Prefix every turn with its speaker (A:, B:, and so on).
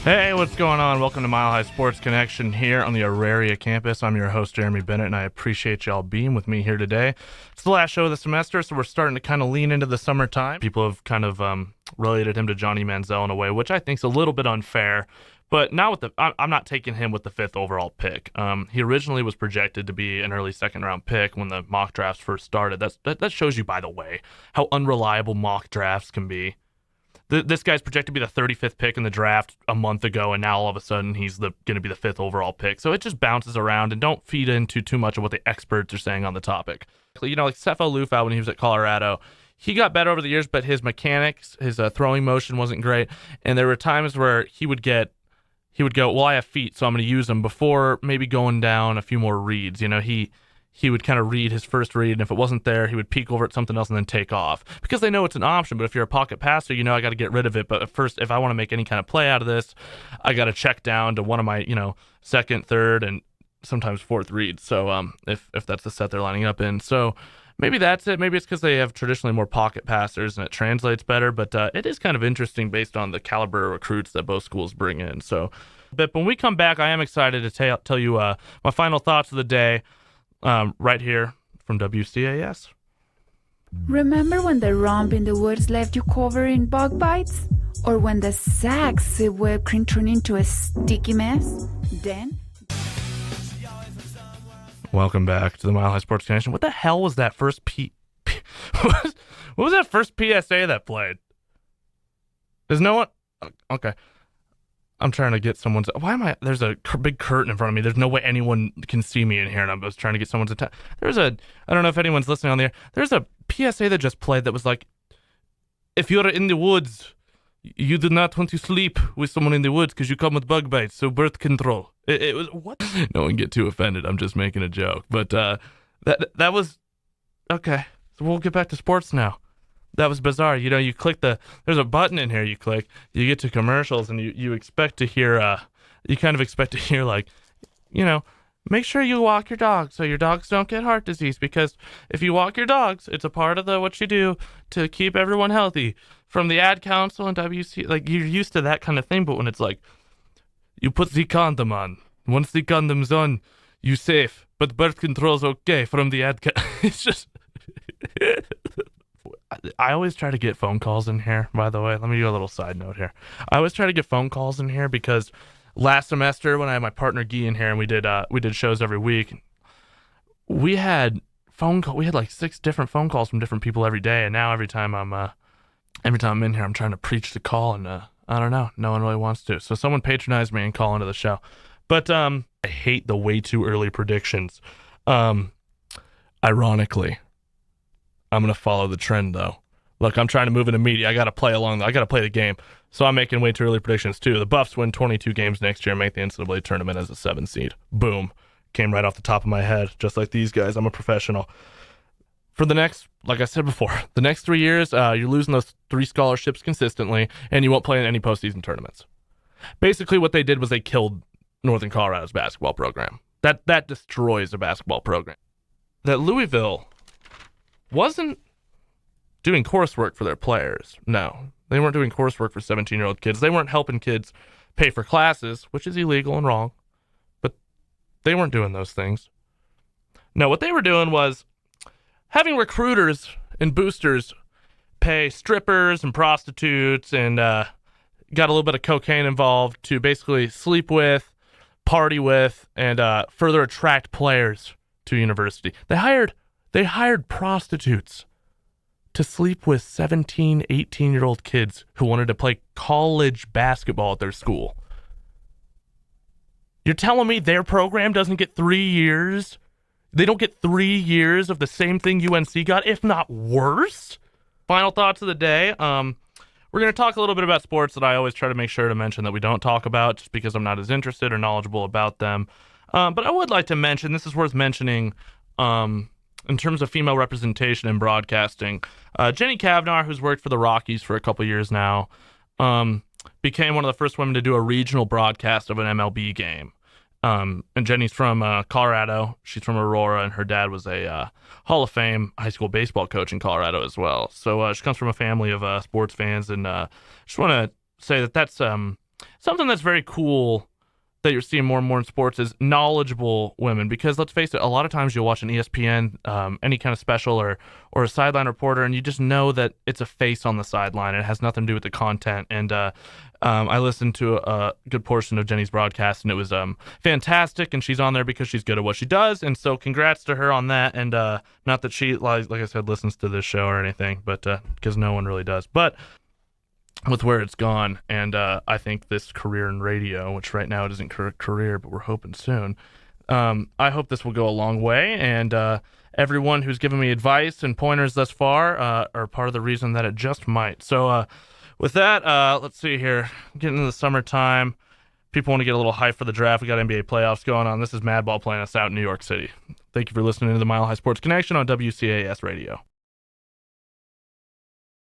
A: Hey, what's going on? Welcome to Mile High Sports Connection here on the Auraria campus. I'm your host, Jeremy Bennett, and I appreciate y'all being with me here today. It's the last show of the semester, so we're starting to kind of lean into the summertime. People have kind of related him to Johnny Manziel in a way, which I think is a little bit unfair, but not with I'm not taking him with the 5th overall pick. He originally was projected to be an early second-round pick when the mock drafts first started. That shows you, by the way, how unreliable mock drafts can be. This guy's projected to be the 35th pick in the draft a month ago, and now all of a sudden he's going to be the 5th overall pick. So it just bounces around, and don't feed into too much of what the experts are saying on the topic. You know, like Sefo Liufau when he was at Colorado, he got better over the years, but his mechanics, his throwing motion wasn't great. And there were times where he would go, well, I have feet, so I'm going to use them before maybe going down a few more reads. You know, he would kind of read his first read, and if it wasn't there, he would peek over at something else and then take off. Because they know it's an option, but if you're a pocket passer, you know I got to get rid of it. But at first, if I want to make any kind of play out of this, I got to check down to one of my, second, third, and sometimes fourth reads. So if that's the set they're lining up in. So maybe that's it. Maybe it's because they have traditionally more pocket passers and it translates better. But it is kind of interesting based on the caliber of recruits that both schools bring in. So, but when we come back, I am excited to tell you my final thoughts of the day. Right here from WCAS.
B: Remember when the romp in the woods left you covered in bug bites? Or when the sax whipped cream turned into a sticky mess? Then...
A: Welcome back to the Mile High Sports Connection. What the hell was that first what was that first PSA that played? There's no one... Okay. I'm trying to get someone's... There's a big curtain in front of me. There's no way anyone can see me in here, and I was trying to get someone's attention. I don't know if anyone's listening on the air. There's a PSA that just played that was like, if you're in the woods, you do not want to sleep with someone in the woods because you come with bug bites, so birth control. It was... What? No one get too offended. I'm just making a joke. But that was... Okay. So we'll get back to sports now. That was bizarre. You know, you click there's a button in here you click, you get to commercials, and you expect to hear, like, make sure you walk your dog so your dogs don't get heart disease, because if you walk your dogs, it's a part of what you do to keep everyone healthy. From the ad council and WC, like, you're used to that kind of thing, but when it's like, you put the condom on. Once the condom's on, you safe, but birth control's okay from the ad it's just... I always try to get phone calls in here, by the way. Let me do a little side note here. I always try to get phone calls in here because last semester when I had my partner Guy in here and we did shows every week, we had like 6 different phone calls from different people every day, and now every time I'm in here, I'm trying to preach the call, and I don't know, no one really wants to. So someone patronized me and call into the show. But I hate the way too early predictions. Ironically, I'm going to follow the trend, though. Look, I'm trying to move into media. I got to play the game. So I'm making way too early predictions, too. The Buffs win 22 games next year and make the NCAA tournament as a 7th seed. Boom. Came right off the top of my head, just like these guys. I'm a professional. For the next, like I said before, the next 3 years, you're losing those 3 scholarships consistently, and you won't play in any postseason tournaments. Basically, what they did was they killed Northern Colorado's basketball program. That destroys a basketball program. That Louisville wasn't doing coursework for their players. No, they weren't doing coursework for 17-year-old kids. They weren't helping kids pay for classes, which is illegal and wrong, but they weren't doing those things. No, what they were doing was having recruiters and boosters pay strippers and prostitutes and got a little bit of cocaine involved to basically sleep with, party with, and further attract players to university. They hired prostitutes to sleep with 17, 18-year-old kids who wanted to play college basketball at their school. You're telling me their program doesn't get 3 years? They don't get 3 years of the same thing UNC got, if not worse? Final thoughts of the day. We're going to talk a little bit about sports that I always try to make sure to mention that we don't talk about just because I'm not as interested or knowledgeable about them. But I would like to mention, this is worth mentioning, in terms of female representation in broadcasting. Jenny Kavnar, who's worked for the Rockies for a couple years now, became one of the first women to do a regional broadcast of an MLB game. And Jenny's from Colorado. She's from Aurora, and her dad was a Hall of Fame high school baseball coach in Colorado as well. So she comes from a family of sports fans, and just want to say that Something that's very cool that you're seeing more and more in sports is knowledgeable women, because let's face it, a lot of times you'll watch an ESPN, any kind of special or a sideline reporter, and you just know that it's a face on the sideline. It has nothing to do with the content. And I listened to a good portion of Jenny's broadcast, and it was fantastic, and she's on there because she's good at what she does, and so congrats to her on that. And not that she, like I said, listens to this show or anything, but because no one really does. But with where it's gone, and I think this career in radio, which right now it isn't career, but we're hoping soon, I hope this will go a long way, and everyone who's given me advice and pointers thus far are part of the reason that it just might. So with that, let's see here, getting into the summertime, people want to get a little hype for the draft. We got NBA playoffs going on. This is Madball playing us out in New York City. Thank you for listening to the Mile High Sports Connection on WCAS Radio.